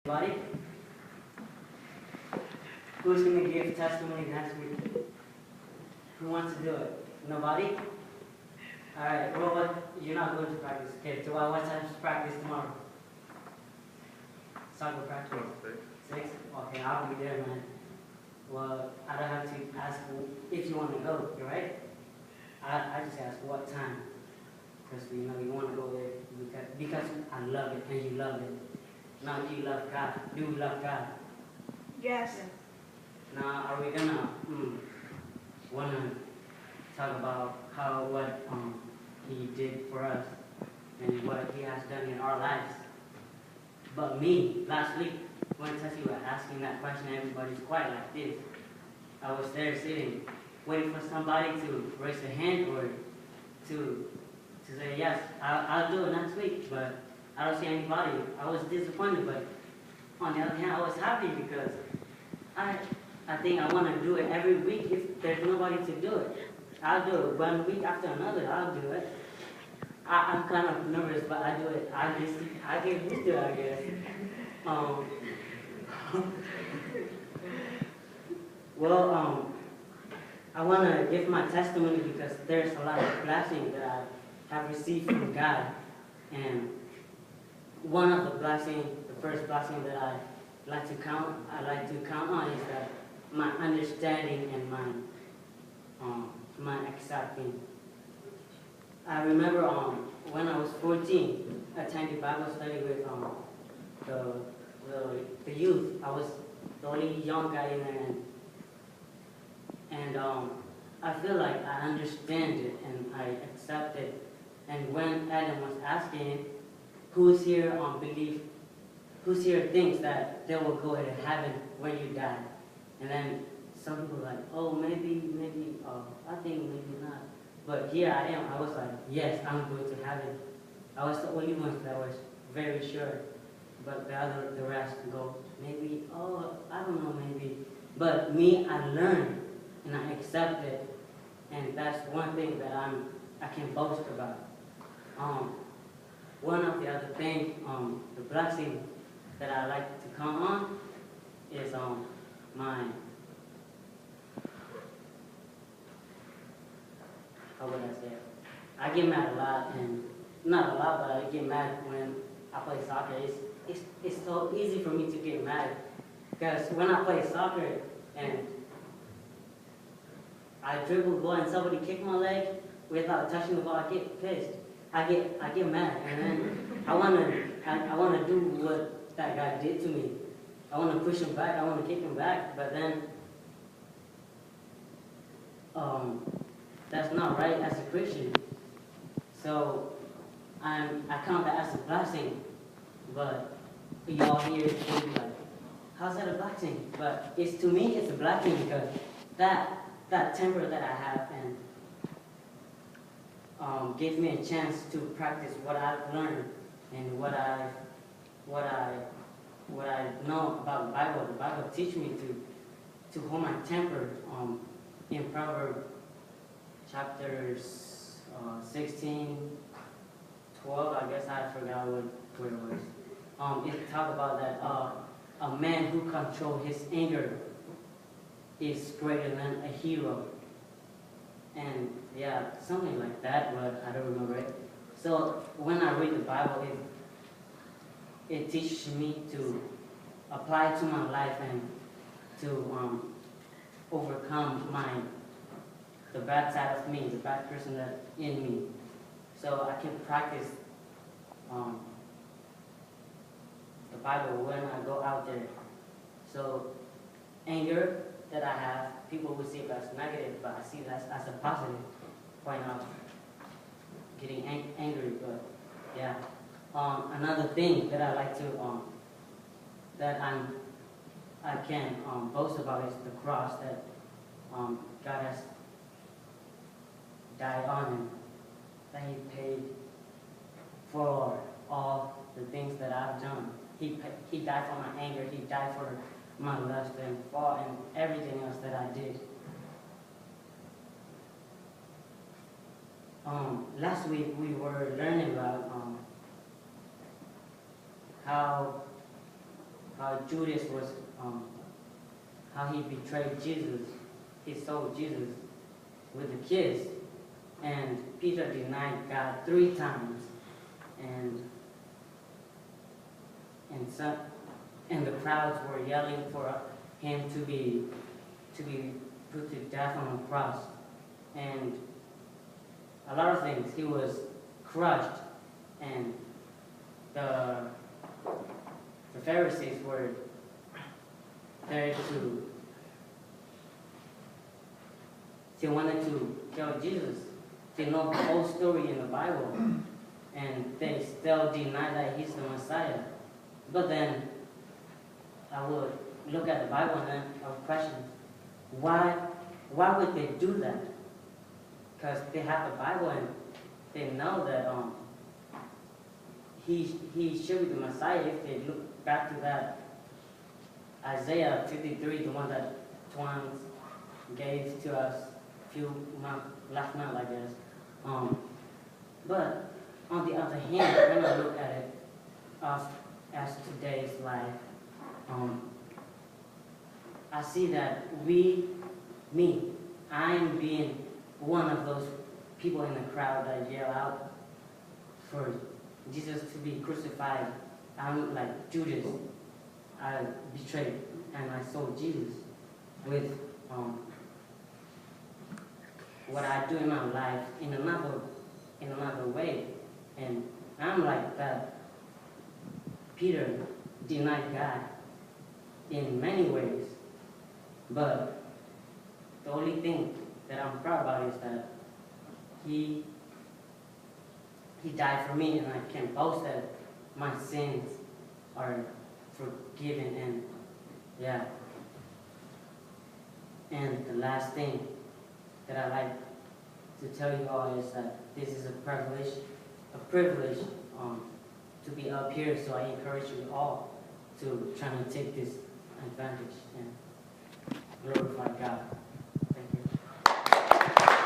Anybody? Who's going to give testimony next week? Who wants to do it? Nobody? Alright, well, you're not going to practice. Okay, so what time's practice tomorrow? Soccer practice? 6? Okay, I'll be there, man. Well, I don't have to ask if you want to go, right? I just ask what time. Because, you want to go there because I love it and you love it. Now, do you love God? Do you love God? Yes. Now, are we gonna wanna talk about what He did for us and what He has done in our lives? But me, last week, when Tessie was asking that question, everybody's quiet like this. I was there sitting, waiting for somebody to raise their hand or to say yes, I'll do it next week. But I don't see anybody. I was disappointed, but on the other hand, I was happy because I think I want to do it every week if there's nobody to do it. I'll do it 1 week after another. I'll do it. I'm kind of nervous, but I do it. I get used to it, I guess. I want to give my testimony because there's a lot of blessings that I have received from God. And one of the blessings, the first blessing that I like to count on is that my understanding and my accepting. I remember when I was 14, attending Bible study with the youth. I was the only young guy in there, and I feel like I understand it and I accept it. And when Adam was asking, who's here thinks that they will go to heaven when you die? And then some people were like, oh, maybe, I think maybe not. But here I am. I was like, yes, I'm going to heaven. I was the only one that was very sure. But the rest go, maybe, I don't know, maybe. But me, I learned and I accept it. And that's one thing that I can boast about. One of the other things, the blessing that I like to count on is how would I say it? I get mad a lot, and not a lot, but I get mad when I play soccer. It's so easy for me to get mad because when I play soccer and I dribble the ball and somebody kick my leg without touching the ball, I get pissed. I get mad, and then I wanna do what that guy did to me. I wanna push him back. I wanna kick him back, but then that's not right as a Christian. So I count that as a blessing, but y'all here will be like, how's that a blessing? But to me it's a blessing because that temper that I have and gives me a chance to practice what I've learned and what I know about the Bible. The Bible teaches me to hold my temper. In Proverbs chapters 16, 12, I guess I forgot where it was. It talks about that a man who controls his anger is greater than a hero. And yeah, something like that, but I don't remember it. So when I read the Bible, it teaches me to apply it to my life and to overcome the bad side of me, the bad person that in me. So I can practice the Bible when I go out there. So anger that I have, people will see it as negative, but I see that as a positive point of getting angry. But yeah, another thing that I like to that I can boast about is the cross that God has died on, and that He paid for all the things that I've done. He died for my anger. He died for my lust and fall and everything else that I did. Last week we were learning about how how Judas was, how he betrayed Jesus, he sold Jesus with the kids, and Peter denied God 3 times, and the crowds were yelling for him to be put to death on the cross, and a lot of things. He was crushed, and the Pharisees were there they wanted to kill Jesus. They know the whole story in the Bible, and they still deny that he's the Messiah. But then I would look at the Bible and then I would question, why would they do that? Because they have the Bible and they know that he should be the Messiah. If they look back to that Isaiah 53, the one that Twans gave to us last month, I guess. But on the other hand, when I look at it as today's life, I see that I'm being one of those people in the crowd that yell out for Jesus to be crucified. I'm like Judas. I betrayed and I sold Jesus with what I do in my life in another way. And I'm like that. Peter denied God in many ways, but the only thing that I'm proud about is that he died for me, and I can boast that my sins are forgiven. And yeah. And the last thing that I like to tell you all is that this is a privilege to be up here. So I encourage you all to try to take this advantage and glorify God.